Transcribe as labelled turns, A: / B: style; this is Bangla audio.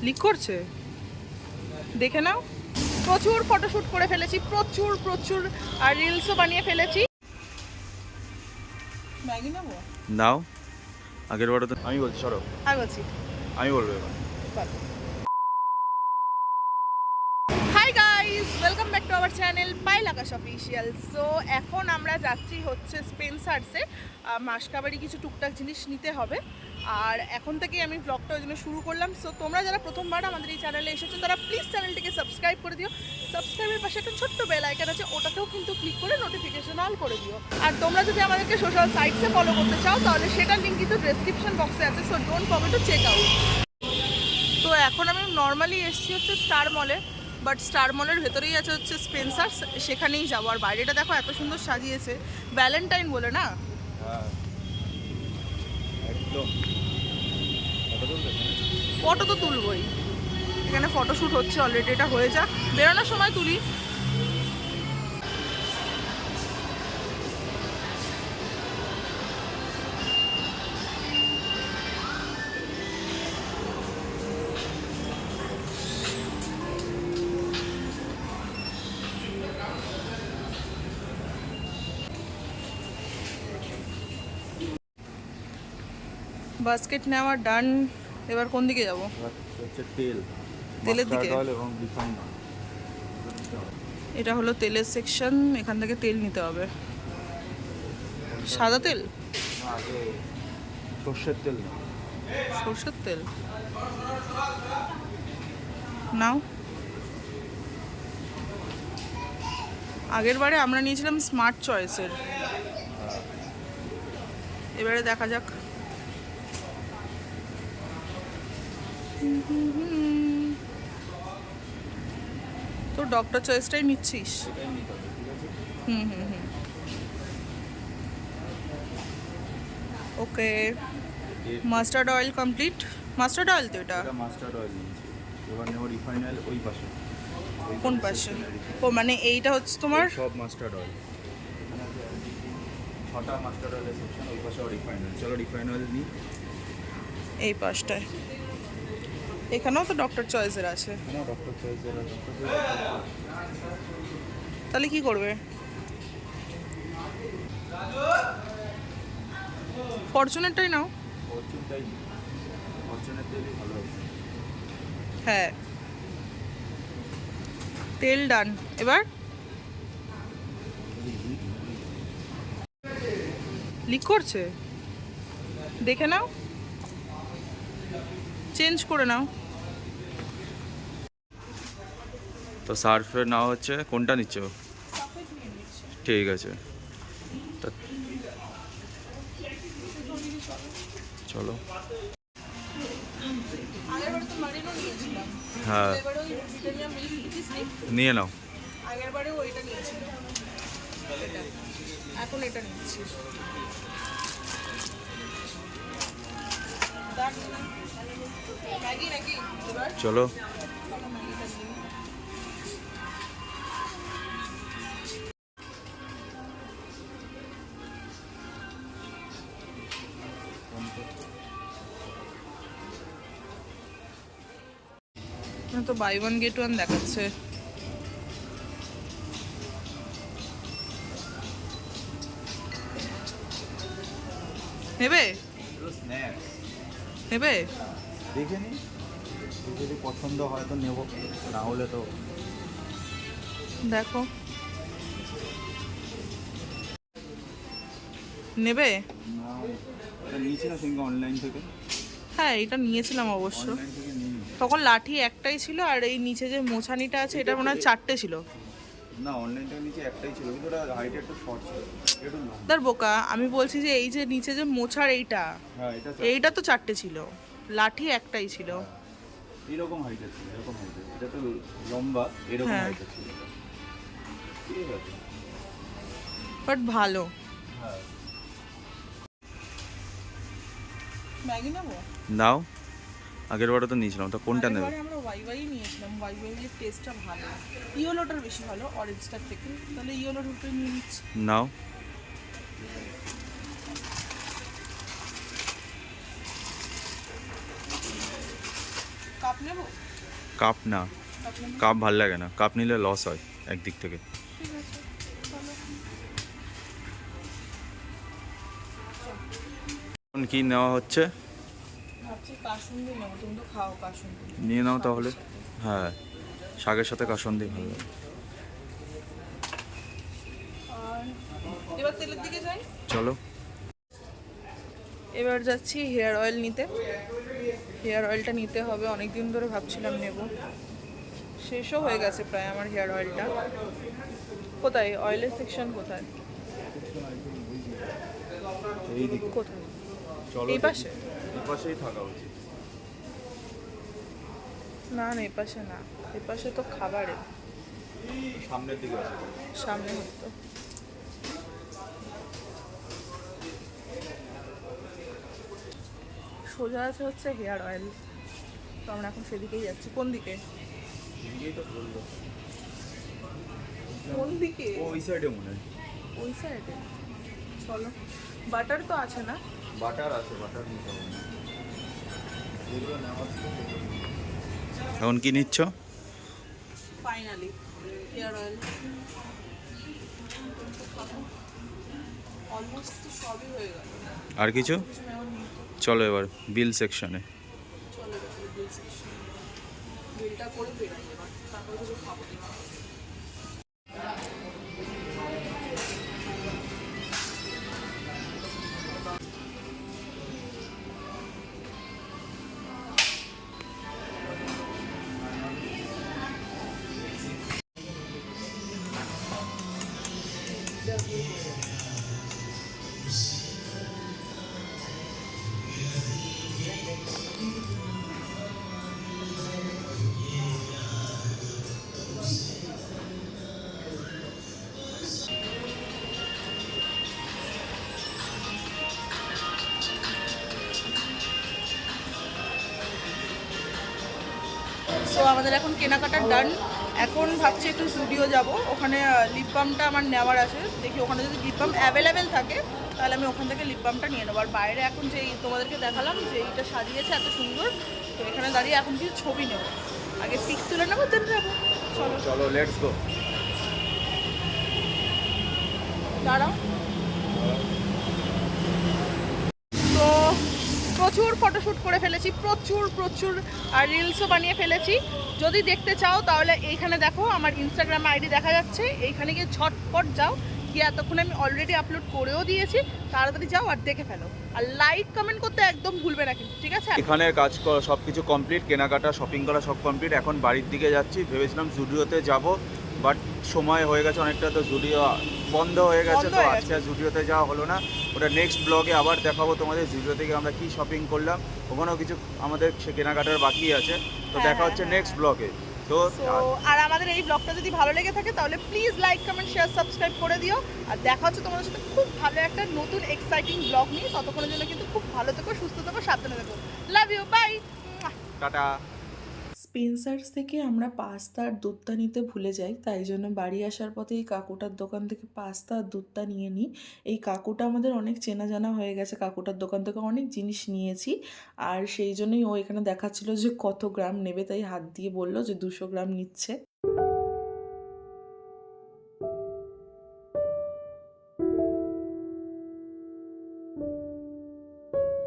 A: লিক করছে, দেখে নাও। প্রচুর ফটোশুট করে ফেলেছি, প্রচুর প্রচুর, আর রিলসও বানিয়ে ফেলেছি। ম্যাগি নেবো?
B: নাও, আগের বারে তো আমি বলছি, সরো।
A: আমি বলছি,
B: আমি বলবো এবার।
A: Hi guys, welcome back to our channel Payel Akash official. So এখন আমরা যাচ্ছি হচ্ছে স্পেন্সার্সে, মাসকাবাড়ি কিছু টুকটাক জিনিস নিতে হবে। আর এখন থেকেই আমি ব্লগটা ওই জন্য শুরু করলাম। সো তোমরা যারা প্রথমবার আমাদের এই চ্যানেলে এসেছো তারা প্লিজ চ্যানেলটিকে সাবস্ক্রাইব করে দিও। সাবস্ক্রাইবের পাশে একটা ছোট্ট বেল আইকন আছে, ওটাতেও কিন্তু ক্লিক করে নোটিফিকেশন অল করে দিও। আর তোমরা যদি আমাদেরকে সোশ্যাল সাইটসে ফলো করতে চাও তাহলে সেটার লিঙ্ক কিন্তু ডেসক্রিপশন বক্সে আছে। So don't forget to check out. তো এখন আমি নর্মালি এসেছি হচ্ছে স্টার মলে, বাট স্টার মলের ভেতরেই আছে হচ্ছে স্পেন্সার্স, সেখানেই যাবো। আর বাইরেটা দেখো এত সুন্দর সাজিয়েছে, ভ্যালেন্টাইন বলে না।
B: হ্যাঁ একদম।
A: ফটো তো তুলবই, এখানে ফটোশ্যুট হচ্ছে অলরেডি, এটা হয়ে যাক, বেরোনোর সময় তুলি। বাস্কেট নেওয়া ডান। এবার কোন দিকে যাব?
B: হচ্ছে তেল,
A: তেলের দিকে?
B: মাস্টার্ড অয়েল এবং রিফাইন্ড অয়েল।
A: এটা হলো তেলের সেকশন, এখান থেকে তেল নিতে হবে। সাদা তেল?
B: আগে সর্ষের তেল না,
A: সরষের তেল নাও। আগের বারে আমরা নিয়েছিলাম স্মার্ট চয়েসের, এবারে দেখা যাক। তো ডক্টর চয়েসটাই নিচ্ছিস?
B: সেটাই নিতে হবে, ঠিক আছে?
A: Hmm hmm hmm, okay. Mustard oil complete. Mustard oil তো এটা?
B: এটা মাস্টার্ড অয়েল নিয়েছি, এবার নেব রিফাইন্ড অয়েল। ওই পাশে।
A: কোন পাশে? ও মানে এইটা হচ্ছে তোমার
B: সব মাস্টার্ড অয়েল, এখানে আছে 6টা মাস্টার্ড অয়েলের সেকশন, ওই পাশে রিফাইন্ড অয়েল। চলো রিফাইন্ড অয়েল নিই।
A: এই পাশটায়, এখানেও তো ডক্টর চয়েসের আছে।
B: না, ডক্টর চয়েস যেটা, ডক্টর
A: তাহলে কি করবে? ফরচুনেরটাই নাও।
B: ফরচুনটাই, ফরচুনের তেলই ভালো হবে।
A: হ্যাঁ, তেল ডান। এবার লিক করছে, দেখে নাও, চেঞ্জ করে নাও।
B: তো সার্ফের নাও হচ্ছে, কোনটা নিচ্ছ? ঠিক আছে, তা চলো। হ্যাঁ, নিয়ে নাও।
A: আগেরবারেও ওইটা নিয়েছিল, এখন এটা নিচ্ছি। ম্যাগি নাকি এবার?
B: চলো।
A: তো বাই ওয়ান গেট ওয়ান দেখাচ্ছে। নেবে?
B: স্ন্যাক্স
A: নেবে?
B: দেখে নি, যদি পছন্দ হয় তো নেব, না হলে তো
A: দেখো, নেবে?
B: না। এটা নিয়েছি না সঙ্গে অনলাইন থেকে,
A: হ্যাঁ এটা নিয়েছিলাম অবশ্য,
B: অনলাইন থেকে নিয়ে নিই।
A: তখন লাঠি একটাই ছিল, আর এই নিচে যে মোছানিটা আছে এটা মনে হয় 4টে ছিল।
B: না, অনলাইন থেকে নিচে একটাই ছিল, কিন্তু ওটা হাইট একটু শর্ট ছিল, একটু লম্বা।
A: তার বোকা, আমি বলছি যে এই যে নিচে যে মোছার এইটা,
B: হ্যাঁ, এটা
A: এইটা তো 4টে ছিল, লাঠি একটাই ছিল।
B: এরকম হাইটের ছিল, এরকম হাইটের। এটা তো লম্বা, এরকম
A: হ্যাঁ।
B: হাইটের ছিল। ঠিক আছে,
A: বাট ভালো।
B: হ্যাঁ।
A: ম্যাগি নেবো?
B: নাও, আগের বারে তো নিয়েছিলাম, তো কোনটা নেবে?
A: আগেরবারে আমরা ওয়াই নিয়েছিলাম, ওয়াই এর টেস্টটা ভালো, ইয়েলোটার বেশি ভালো অরেঞ্জটার থেকে, তাহলে ইয়েলোটাই নিয়ে নিচ্ছি।
B: নাও।
A: কাপ নেবো?
B: কাপ না,
A: কাপ নেবো?
B: কাপ ভাল লাগে না, কাপ নিলে লস হয় একদিক থেকে।
A: ঠিক আছে, চলো।
B: এখন কি নেওয়া হচ্ছে?
A: ভাবছি কাসুন্দি নেবো, তুমি তো খাও কাসুন্দি।
B: নিয়ে নাও তাহলে।
A: শাকের সাথে।
B: হ্যাঁ, শাকের সাথে কাসুন্দি ভালো লাগে।
A: আর এবার তেলের দিকে যাই।
B: চলো।
A: এবার যাচ্ছি হেয়ার অয়েল নিতে। হেয়ার অয়েলটা নিতে হবে, অনেক দিন ধরে ভাবছিলাম নেব, শেষও হয়ে গেছে প্রায় আমার হেয়ার অয়েলটা। কোথায় অয়েলের সেকশন কোথায়?
B: এই দিকে
A: কোথায়?
B: চলো।
A: এই পাশে?
B: এই পাশেই থাকা উচিত।
A: না না, এই পাশে না, এই পাশে তো খাবারে
B: সামনের দিকে আছে।
A: সামনে হতো। সোজা আছে হচ্ছে হেয়ার অয়েল, তো আমরা এখন সেদিকেই যাচ্ছি। কোন দিকে?
B: এদিকেই তো বললো।
A: কোন দিকে?
B: ওই সাইডে মনে হয়।
A: ওই সাইডে চলো। বাটার তো আছে না?
B: বাটার আছে, বাটার নিতে হবে না। এখন কি নিচ্ছ?
A: ফাইনালি হেয়ার অয়েল অলমোস্ট তো সবই হয়ে গেল।
B: আর কিছু?
A: কিছু নেওয়ার নেই তো।
B: চলো এবার বিল সেকশনে।
A: চলো এবার বিল সেকশন, বিলটা করে বেরাই এবার, তারপর কিছু খাবো। সো আমাদের এখন কেনাকাটার ডান। এখন ভাবছি একটু স্টুডিও যাব, ওখানে লিপ বামটা আমার নেওয়ার আছে। দেখি ওখানে যদি লিপ বাম অ্যাভেলেবেল থাকে তাহলে আমি ওখান থেকে লিপ বামটা নিয়ে নেবো। আর বাইরে এখন যে তোমাদেরকে দেখালাম যে এইটা সাজিয়েছে এত সুন্দর, তো এখানে দাঁড়িয়ে এখন কিছু ছবি নেবো, আগে পিক তুলে নেবো দেন যাবো। চলো
B: চলো লেটস গো।
A: দাঁড়াও। তো প্রচুর ফটোশ্যুট করে ফেলেছি, প্রচুর প্রচুর, আর রিলসও বানিয়ে ফেলেছি। যদি দেখতে চাও তাহলে এইখানে দেখো, আমার ইনস্টাগ্রাম আইডি দেখা যাচ্ছে, এইখানে গিয়ে ঝটপট যাও, গিয়ে এতক্ষণে আমি অলরেডি আপলোড করেও দিয়েছি, তাড়াতাড়ি যাও আর দেখে ফেলো। আর লাইক কমেন্ট করতে একদম ভুলবে না কিন্তু, ঠিক আছে?
B: এখানে কাজ করা সব কিছু কমপ্লিট, কেনাকাটা শপিং করা সব কমপ্লিট। এখন বাড়ির দিকে যাচ্ছি, ভেবেছিলাম জুডিওতে যাব, বাট সময় হয়ে গেছে অনেকটা, তো জুডিও বন্ধ হয়ে গেছে,
A: বন্ধ
B: তো
A: হয়ে
B: আজকে আর জুডিওতে যাওয়া হলো না। ওটা নেক্সট ব্লগে আবার দেখাবো তোমাদের, জুডিও থেকে আমরা কি শপিং করলাম। ওখানেও কিছু আমাদের সে কেনাকাটার বাকি আছে, তো
A: হ্যাঁ,
B: দেখা হচ্ছে
A: হ্যাঁ,
B: নেক্সট ব্লগে। তো
A: আর আমাদের এই ব্লগটা যদি ভালো লেগে থাকে তাহলে please like comment share subscribe করে দিও। আর দেখা হচ্ছে তোমাদের সাথে খুব ভালো একটা নতুন এক্সাইটিং ব্লগ নিয়ে। ততক্ষণের জন্য কিন্তু খুব ভালো থেকো, সুস্থ থেকো, সাবধানে থেকো। Love you, bye.
B: Tata.
A: Spencer's থেকে আমরা পাস্তা আর দুধটা নিতে ভুলে যাই, তাই জন্য বাড়ি আসার পথে এই কাকুটার দোকান থেকে পাস্তা আর দুধটা নিয়ে নিই। এই কাকুটা আমাদের অনেক চেনা জানা হয়ে গেছে, কাকুটার দোকান থেকে অনেক জিনিস নিয়েছি। আর সেই জন্যই ও এখানে দেখাচ্ছিল যে কত গ্রাম নেবে, তাই হাত দিয়ে বললো যে 200 গ্রাম নিচ্ছে।